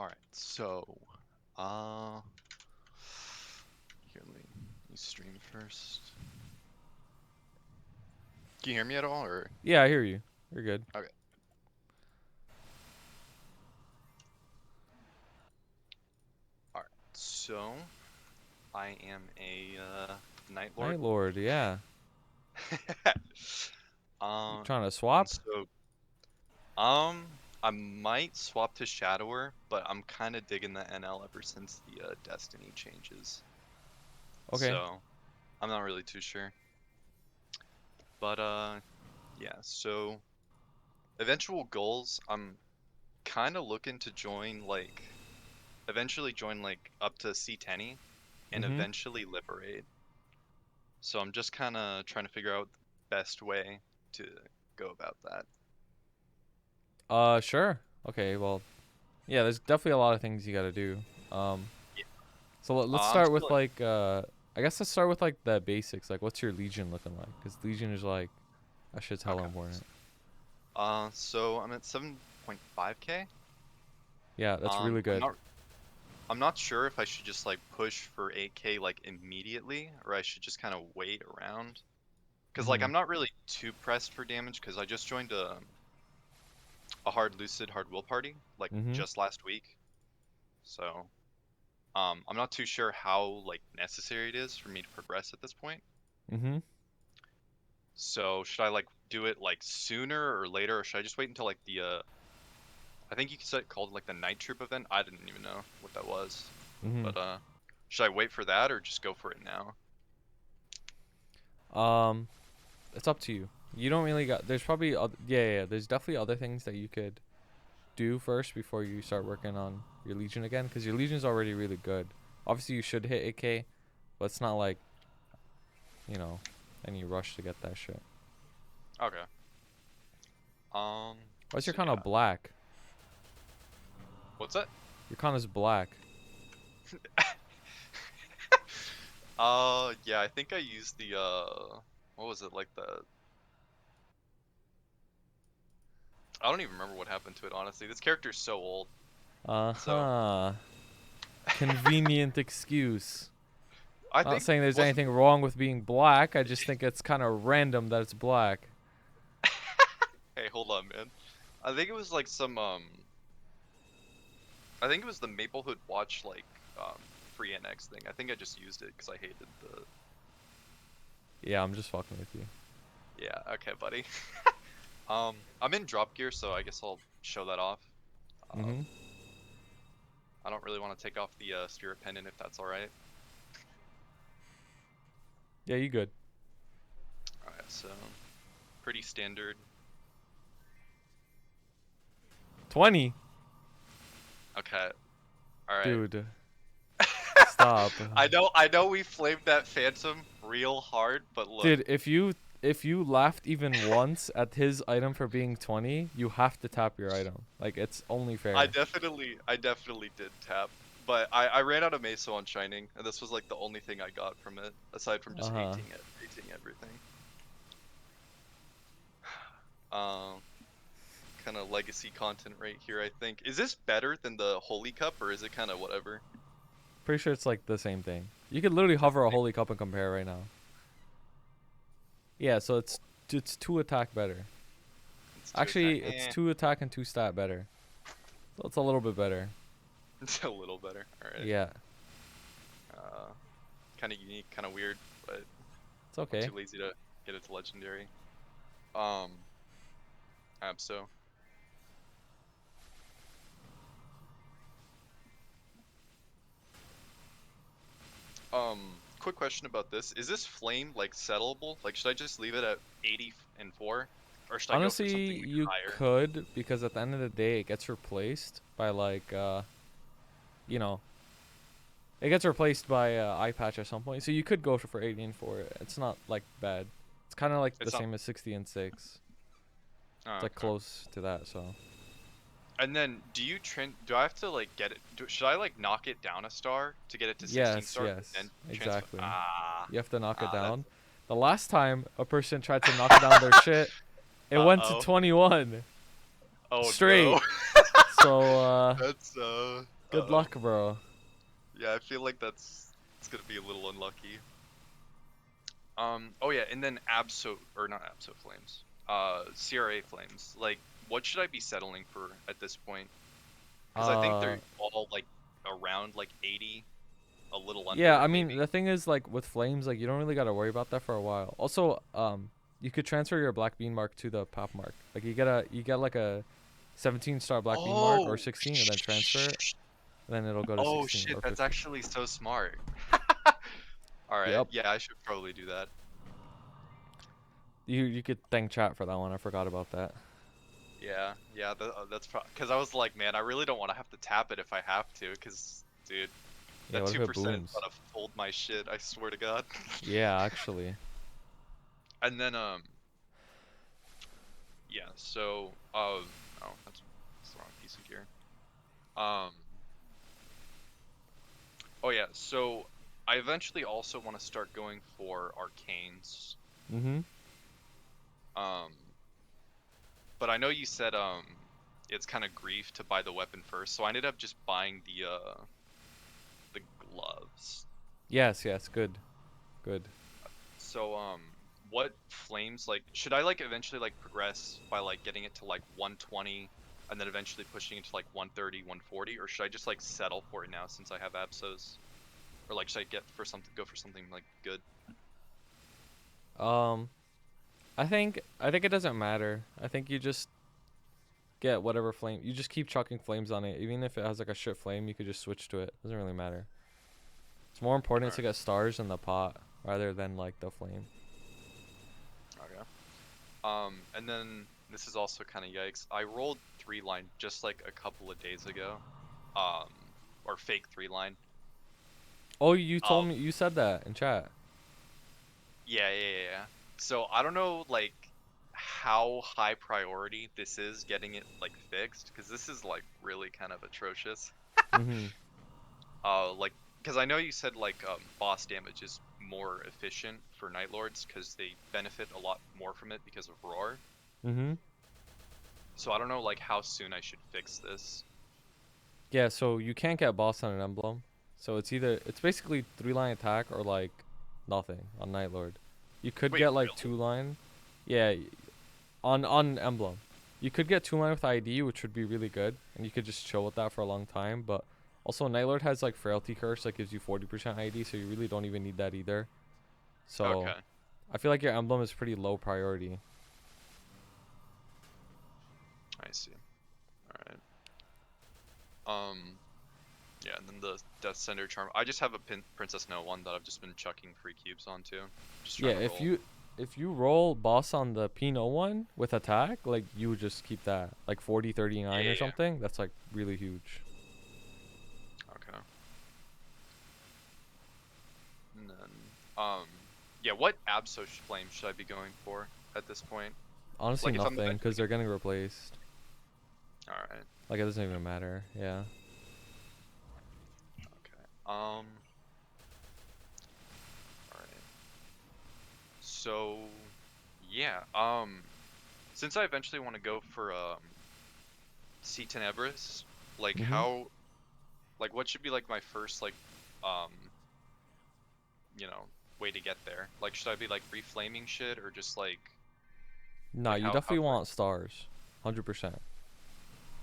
Alright, so, here, let me stream first. Can you hear me at all, or? Yeah, I hear you. You're good. Okay. Alright, so, I am a, Night Lord. Night Lord, yeah. You trying to And swap? so, I might swap to Shadower, but I'm kind of digging the NL ever since the, Destiny changes. Okay. So, I'm not really too sure. But, yeah, so, eventual goals, I'm kind of looking to join, like, eventually join, like, up to C10 and Mm-hmm. eventually Liberate. So I'm just kind of trying to figure out the best way to go about that. Sure. Okay, well, yeah, there's definitely a lot of things you gotta do. Um, Yeah. so let's I'm start still with like, I guess let's start with like the basics. Like, what's your Legion looking like? Because Legion is like, that shit's hella okay. important. So I'm at 7.5k. Yeah, that's Um, really I'm good. not I'm not sure if I should just like push for 8k like immediately, or I should just kind of wait around. Cause like Mm-hmm. I'm not really too pressed for damage, cause I just joined a hard lucid hard will party like Mm-hmm. just last week. So I'm not too sure how like necessary it is for me to progress at this point. Mm-hmm. So should I like do it like sooner or later, or should I just wait until like the I think you said it called like the night troop event? I didn't even know what that was. Mm-hmm. But should I wait for that or just go for it now? Um, it's up to you. You don't really got. There's probably yeah. There's definitely other things that you could do first before you start working on your Legion again, because your Legion's already really good. Obviously, you should hit 8k, but it's not like, you know, any rush to get that shit. Okay. Why's your So kind yeah. of black? What's that? Your kind is black. Yeah, I think I used the what was it, like the I don't even remember what happened to it, honestly. This character's so old. So Uh-huh. Convenient excuse. I Not think saying there's wasn't anything wrong with being black. I just think it's kind of random that it's black. Hey, hold on, man. I think it was like some I think it was the Maplehood Watch like free NX thing. I think I just used it because I hated the. Yeah, I'm just fucking with you. Yeah. Okay, buddy. I'm in drop gear, so I guess I'll show that off. Um, Mm-hmm. I don't really want to take off the spirit pendant if that's all right. Yeah, you good. All right, so pretty standard. 20? Okay. All right. Dude, stop. I know we flamed that Phantom real hard, but look. Dude, if you laughed even once at his item for being 20, you have to tap your item. Like, it's only fair. I definitely did tap, but I ran out of Meso on Shining, and this was like the only thing I got from it, aside from just Uh-huh. hating everything. Kind of legacy content right here, I think. Is this better than the Holy Cup, or is it kind of whatever? Pretty sure it's like the same thing. You could literally hover a holy cup and compare right now. Yeah, so it's 2 attack better. It's Actually, it's 2 attack and 2 stat better. So it's a little bit better. It's a little better. All right. Yeah, Kind of unique, kind of weird, but it's okay. I'm too lazy to get it to legendary. So. Quick question about this. Is this flame like settleable? Like, should I just leave it at 80 and 4? Or should I go for Honestly, something you higher? could, because at the end of the day, it gets replaced by like, you know, it gets replaced by eye patch at some point. So you could go for 80 and 4. It's not like bad. It's kind of like the It's not. same as 60 and 6. Oh, It's like okay. close to that. So And then, do I have to like get it? Should I like knock it down a star to get it to 16 yes, stars yes, and transfer? exactly. Ah, You have to knock it that's. down. The last time a person tried to knock down their shit, it went to Uh-oh. 21 Oh straight. no. So That's good luck, bro. yeah, I feel like it's gonna be a little unlucky. Oh yeah, and then Abso or not Abso Flames. CRA Flames. Like, what should I be settling for at this point? Because I think Uh they're all like around like 80, a little yeah, under I mean maybe. the thing is like with flames, like you don't really gotta worry about that for a while. Also, you could transfer your black bean mark to the pop mark. Like you get like a 17-star black bean mark or Oh, 16 and then transfer it. And then it'll go to oh 16 shit, or that's 15. actually so smart. All right, Yep. yeah, I should probably do that. You could thank chat for that one. I forgot about that. Yeah, yeah, that's because I was like, man, I really don't want to have to tap it if I have to, because dude, Yeah, that what if it 2% is booms? gonna fold my shit. I swear to God. Yeah, actually. And then yeah, so oh, that's the wrong piece of gear. Um, oh yeah, so I eventually also want to start going for arcanes. Mhm. Um, but I know you said it's kind of grief to buy the weapon first, so I ended up just buying the gloves. Yes, yes, good. Good. So what flames like should I like eventually like progress by like getting it to like 120 and then eventually pushing it to like 130, 140, or should I just like settle for it now since I have Absos? Or like should I go for something like good? Um I think it doesn't matter. I think you just get whatever flame. You just keep chucking flames on it. Even if it has like a shit flame, you could just switch to it. Doesn't really matter. It's more important Alright, to get stars in the pot rather than like the flame. okay. And then this is also kind of yikes. I rolled 3 line just like a couple of days ago. Um, or fake 3 line. Oh, you told Um, me you said that in chat. yeah. So I don't know like how high priority this is getting it like fixed because this is like really kind of atrocious. Mhm. Like because I know you said like boss damage is more efficient for Night Lords because they benefit a lot more from it because of Roar. Mhm. So I don't know like how soon I should fix this. Yeah, so you can't get boss on an emblem. So it's basically 3-line attack or like nothing on Night Lord. You could Wait, get like really? 2-line. Yeah, on emblem. You could get 2-line with ID, which would be really good, and you could just chill with that for a long time, but also Night Lord has like frailty curse that gives you 40% ID, so you really don't even need that either. So Okay, I feel like your emblem is pretty low priority. I see. All right. Yeah, and then the Death Sender Charm. I just have a Princess No one that I've just been chucking free cubes onto. Just Yeah, trying to roll. if you roll boss on the P one with attack, like you would just keep that like 40-39 or Yeah. something. That's like really huge. Okay. And then, yeah, what Absol flame should I be going for at this point? Honestly, Like, if I'm nothing eventually because they're getting replaced. gonna... Alright, Like it doesn't even matter. Yeah. okay. Alright. So, yeah, since I eventually want to go for, C Tenebris, like, Mhm. like, what should be, like, my first, like, um, you know, way to get there? Like, should I be, like, reflaming shit, or just, Nah, you how definitely do I... want stars, 100%.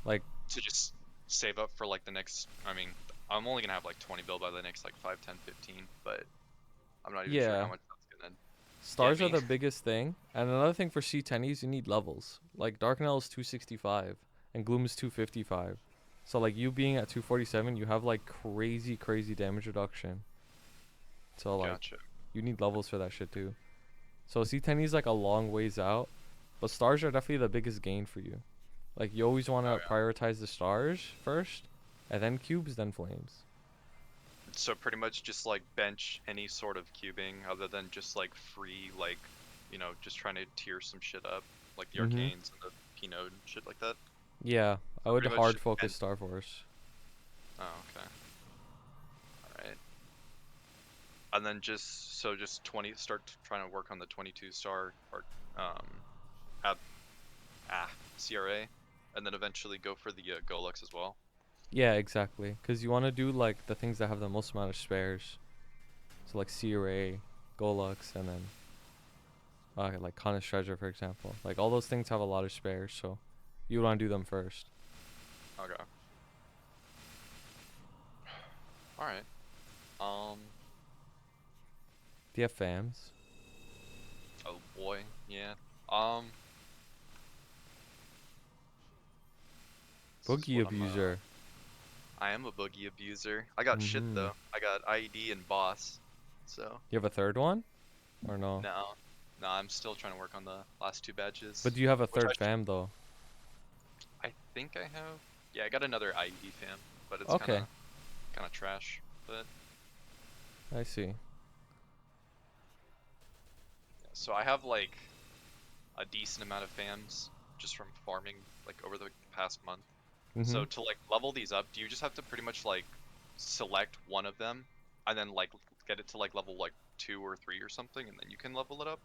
Like To just save up for, like, the next... I mean, I'm only gonna have, like, 20 bill by the next, like, 5, 10, 15, but I'm not even sure how yeah, much that's gonna get stars are me. the biggest thing. And another thing for C10s, you need levels. Like Darknell is 265 and Gloom is 255. So like you being at 247, you have like crazy damage reduction. So like Gotcha. you need levels for that shit too. So C10 is like a long ways out, but stars are definitely the biggest gain for you. Like you always want Oh, to prioritize the stars first, and then cubes, then flames. yeah. So pretty much just, like, bench any sort of cubing other than just, like, free, like, just trying to tier some shit up, like the Mhm. arcanes and the P-node and shit like that. Yeah, I So would pretty much hard focus and Star Force. oh, okay. Alright. And then just 20 start trying to work on the 22 star or um ab CRA. and then eventually go for the Golux as well. Yeah, exactly. Because you want to do like the things that have the most amount of spares. So like Sea Ray, Golux, and then like Khan's Treasure, for example. Like all those things have a lot of spares, so you want to do them first. Okay. All right. Um. Do you have fams? Oh boy. Yeah. Um. This is Boogie what I'm. Abuser. I am a boogie abuser. I got shit Mm-hmm. though. I got IED and boss. So You have a third one? Or no? no, no. I'm still trying to work on the last two But badges, do you have a which third fam though? I think I have. Yeah, I got another IED fam, but it's Okay, kind of trash. But I see. yeah, so I have like a decent amount of fams just from farming like over the past month. Mm-hmm. So to like level these up, do you just have to pretty much like select one of them and then like get it to like level like 2 or 3 or something, and then you can level it up?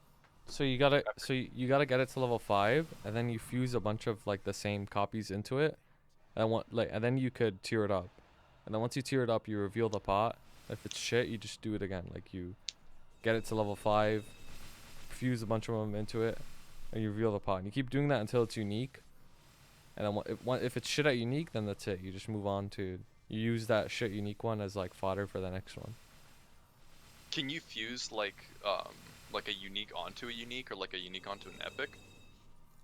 You gotta get it to level 5, and then you fuse a bunch of like the same copies into it, and then you could tier it up, and then once you tier it up, you reveal the pot. If it's shit, you just do it again. Like you get it to level 5, fuse a bunch of them into it, and you reveal the pot. And you keep doing that until it's unique. And then if it's shit at unique, then that's it. You just move on to you use that shit unique one as like fodder for the next one. Can you fuse like a unique onto a unique or like a unique onto an epic?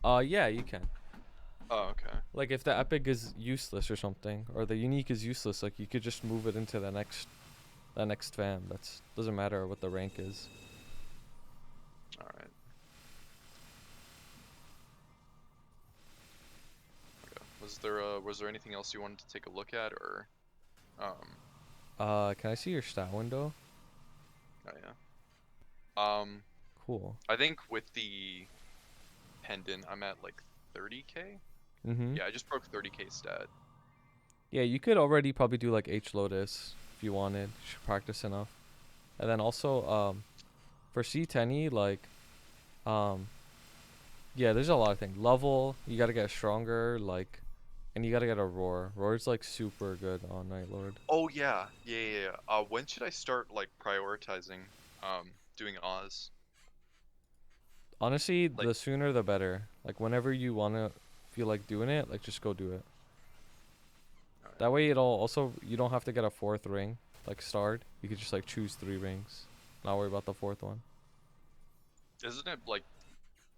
Yeah, you can. Oh, okay. Like if the epic is useless or something, or the unique is useless, like you could just move it into the next fam. That's doesn't matter what the rank is. All right. Okay. Was there anything else you wanted to take a look at, or um Can I see your stat window? oh yeah. Um Cool. I think with the pendant I'm at like 30k. Mhm. Yeah, I just broke 30k stat. Yeah, you could already probably do like H Lotus if you wanted. You should practice enough. And then also for C10E um yeah, there's a lot of things. Level, you gotta get stronger, like, and you gotta get a roar. Roar's like super good on Night Lord. Oh yeah. Yeah. When should I start like prioritizing doing Oz? Honestly, Like the sooner the better. Like whenever you wanna feel like doing it, like just go do it. all right. That way it'll also you don't have to get a fourth ring, like starred. You could just like choose 3 rings. Not worry about the fourth one. Isn't it like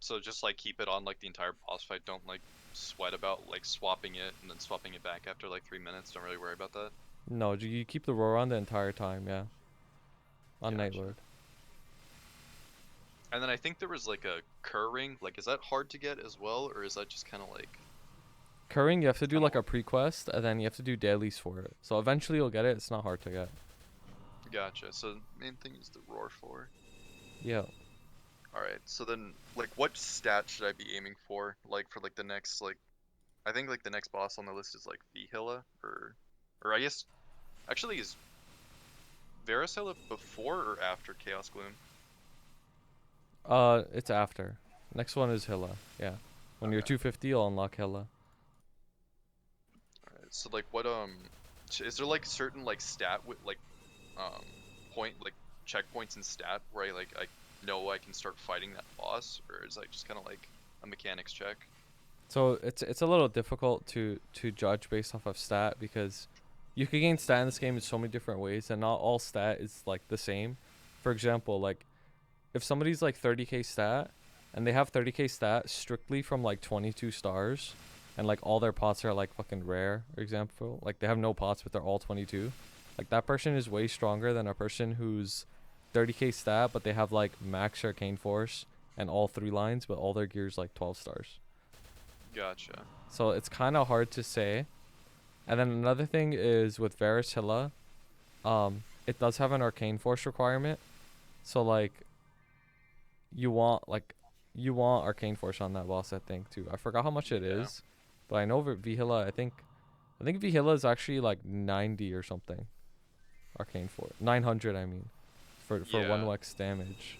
so just like keep it on like the entire boss fight, don't like sweat about like swapping it and then swapping it back after like 3 minutes, don't really worry about that? No, you keep the roar on the entire time, yeah. On Night Gotcha. Lord. And then I think there was like a Kerr ring. Like, is that hard to get as well, or is that just kind of like Curring, you have to it's do kind like of a pre-quest, and then you have to do dailies for it. So eventually you'll get it. It's not hard to get. gotcha? So main thing is the roar for. Yeah. All right. So then, like, what stat should I be aiming for? Like for like the next like I think like the next boss on the list is like Vihilla or I guess actually is Varicella before or after Chaos Gloom? It's after. Next one is Hilla. Yeah. When you're Okay. 250, you'll unlock Hilla. All right. So like what is there like certain like stat with like um point like checkpoints and stat where I know I can start fighting that boss, or is that just kind of like a mechanics check? So it's a little difficult to judge based off of stat because you can gain stat in this game in so many different ways, and not all stat is like the same. For example, like if somebody's like 30k stat and they have 30k stat strictly from like 22 stars, and like all their pots are like fucking rare, for example, like they have no pots but they're all 22, like that person is way stronger than a person who's 30k stat but they have like max arcane force and all 3 lines but all their gears like 12 stars. Gotcha. So it's kind of hard to say. And then another thing is with Varus Hilla, it does have an arcane force requirement. So like you want like you want arcane force on that boss, I think too. I forgot how much it Yeah. is, but I know Vihilla. I think Vihilla is actually like 90 or something. Arcane force 900. I mean, for one Yeah. wax damage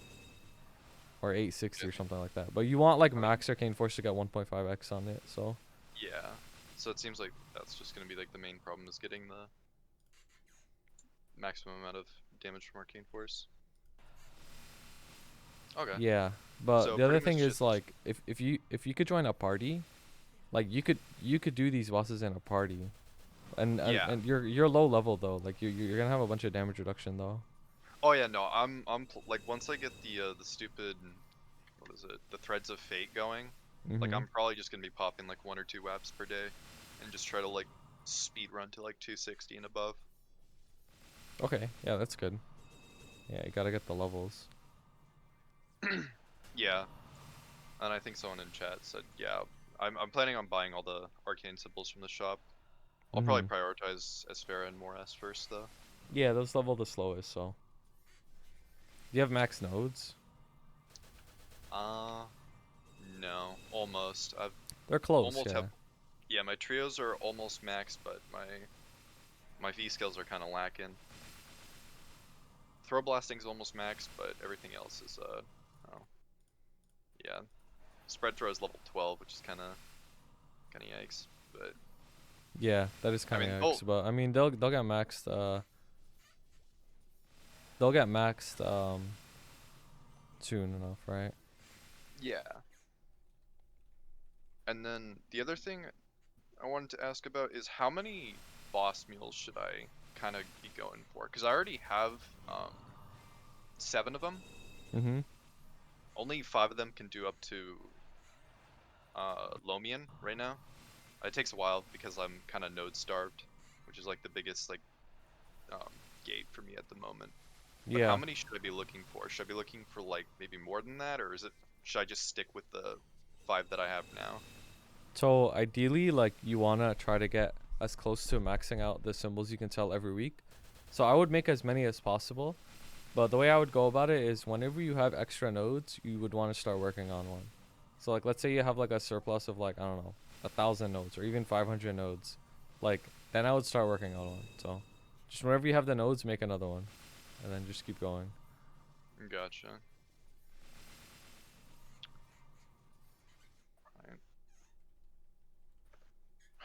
or 860 Yeah. or something like that. But you want like I mean, max arcane force to get 1.5x on it. So Yeah. So it seems like that's just gonna be like the main problem is getting the maximum amount of damage from arcane force. Okay. Yeah, but So the other pretty thing much is just like if you could join a party, like you could do these bosses in a party, and yeah. you're low level though. Like you're gonna have a bunch of damage reduction though. Oh yeah, no, like once I get the stupid, what is it, the threads of fate going, like Mhm. I'm probably just gonna be popping like 1 or 2 webs per day, and just try to like speed run to like 260 and above. Okay, yeah, that's good. Yeah, you gotta get the levels. Yeah, and I think someone in chat said, yeah, I'm planning on buying all the arcane symbols from the shop. I'll probably Mhm. prioritize Esfera and Moras first though. Yeah, those level the slowest. So, do you have max nodes? Uh, no, almost. I've They're close. almost have, Yeah. yeah, my trios are almost maxed, but my V skills are kind of lacking. Throw blasting's almost maxed, but everything else is oh yeah. Spread throw is level 12, which is kind of yikes. But Yeah, that is I kind of mean, oh yikes. But I mean, they'll get maxed. They'll get maxed soon enough, right? yeah. And then the other thing I wanted to ask about is how many boss mules should I kind of be going for? Because I already have 7 of them. Mhm. Only 5 of them can do up to Lomian right now. It takes a while because I'm kind of node starved, which is like the biggest like gate for me at the moment. But how Yeah. many should I be looking for? Should I be looking for like maybe more than that, or is it should I just stick with the 5 that I have now? So ideally, like you wanna try to get as close to maxing out the symbols you can sell every week. So I would make as many as possible. But the way I would go about it is whenever you have extra nodes, you would want to start working on one. So like let's say you have like a surplus of like I don't know 1,000 nodes or even 500 nodes, like then I would start working on one. So just whenever you have the nodes, make another one, and then just keep going. Gotcha. Right.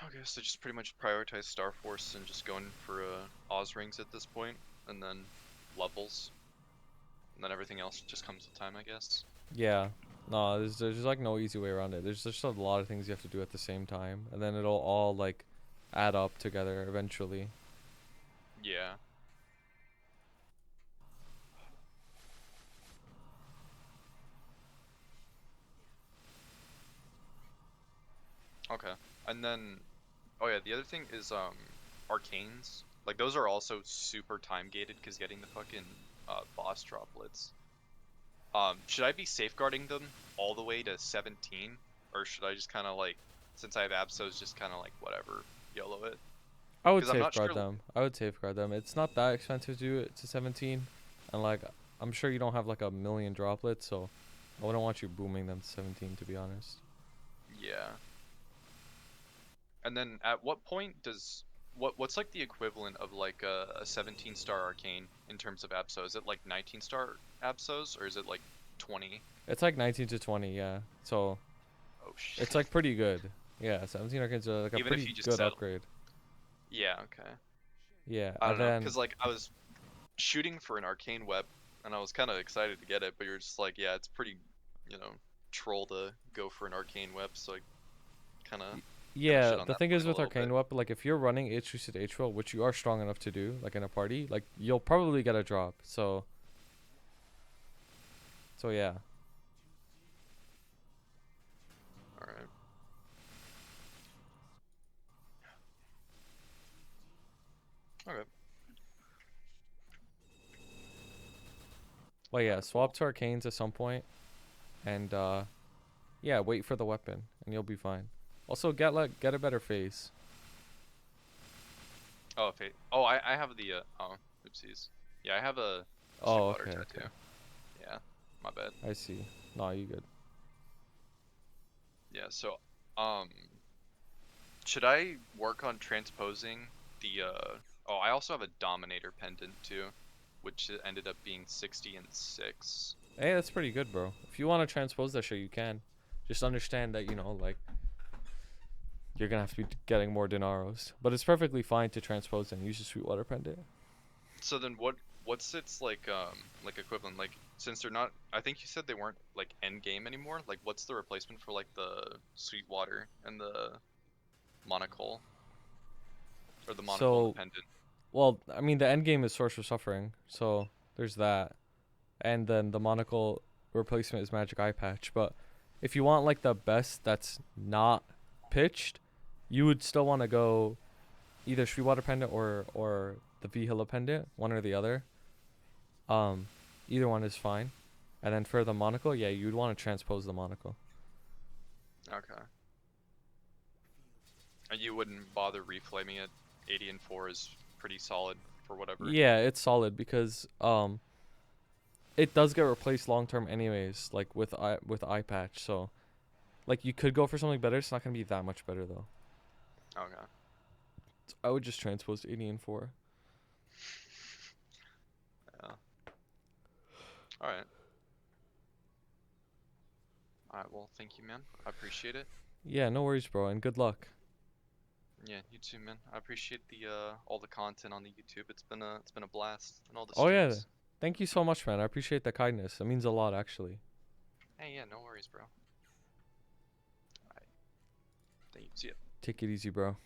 Okay, so just pretty much prioritize Star Force and just going for Oz rings at this point, and then levels, and then everything else just comes with time, I guess. Yeah, no, there's just like no easy way around it. There's just a lot of things you have to do at the same time, and then it'll all like add up together eventually. Yeah. Okay. And then, oh yeah, the other thing is arcanes. Like those are also super time gated because getting the fucking boss droplets. Should I be safeguarding them all the way to 17, or should I just kind of like, since I have Absos, just kind of like whatever, YOLO it? I would Because I'm not safeguard sure. them. I would safeguard them. It's not that expensive to do it to 17, and like I'm sure you don't have like a million droplets, so I wouldn't want you booming them to 17 to be honest. Yeah. And then at what point does what's like the equivalent of like a 17-star arcane in terms of Abso? Is it like 19-star Absos or is it like 20? It's like 19 to 20, yeah. So Oh shit. it's like pretty good. Yeah, 17 arcades are like a Even if pretty you just good settle. upgrade. Yeah, okay. Yeah, I and don't know, then cause like I was shooting for an arcane web and I was kind of excited to get it, but you're just like, yeah, it's pretty, you know, troll to go for an arcane web, so I kind of yeah, shit on the that thing is point a with little bit. Arcane Weapon, like if you're running H twisted H roll, which you are strong enough to do, like in a party, like you'll probably get a drop. So yeah. All right. Okay. But All yeah, right. swap Well. to Arcanes at some point, and yeah, wait for the weapon, and you'll be fine. Also, get a better face. Oh, okay. Oh, I have the oh, oopsies. Yeah, I have a stream Oh, water okay, okay. tattoo. Yeah, my bad. I see. No, you good. Yeah, so um should I work on transposing the oh, I also have a Dominator pendant too, which ended up being 60 and 6. Hey, that's pretty good, bro. If you want to transpose that shit, you can. Just understand that, like, you're gonna have to be getting more dinaros. But it's perfectly fine to transpose and use a Sweetwater pendant. So then what's its like equivalent? Like since they're not, I think you said they weren't like end game anymore. Like what's the replacement for like the Sweetwater and the monocle or the monocle and the So, pendant? well, I mean, the end game is Source of Suffering, so there's that, and then the monocle replacement is Magic Eye Patch. But if you want like the best that's not pitched, you would still want to go either Sweetwater pendant or the Vihila pendant, one or the other. Um, Either one is fine. And then for the monocle, yeah, you'd want to transpose the monocle. Okay. And you wouldn't bother reflaming it. 80 and 4 is pretty solid for whatever. Yeah, it's solid because it does get replaced long term anyways, like with eye patch. So like you could go for something better. It's not gonna be that much better though. Okay. So I would just transpose to 80 and 4. Yeah. All right. All right. Well, thank you, man. I appreciate it. Yeah, no worries, bro, and good luck. Yeah, you too, man. I appreciate the all the content on the YouTube. It's been a blast and all the Oh yeah, streams. thank you so much, man. I appreciate the kindness. It means a lot, actually. Hey, yeah, no worries, bro. All right. Thank you. See ya. Take it easy, bro.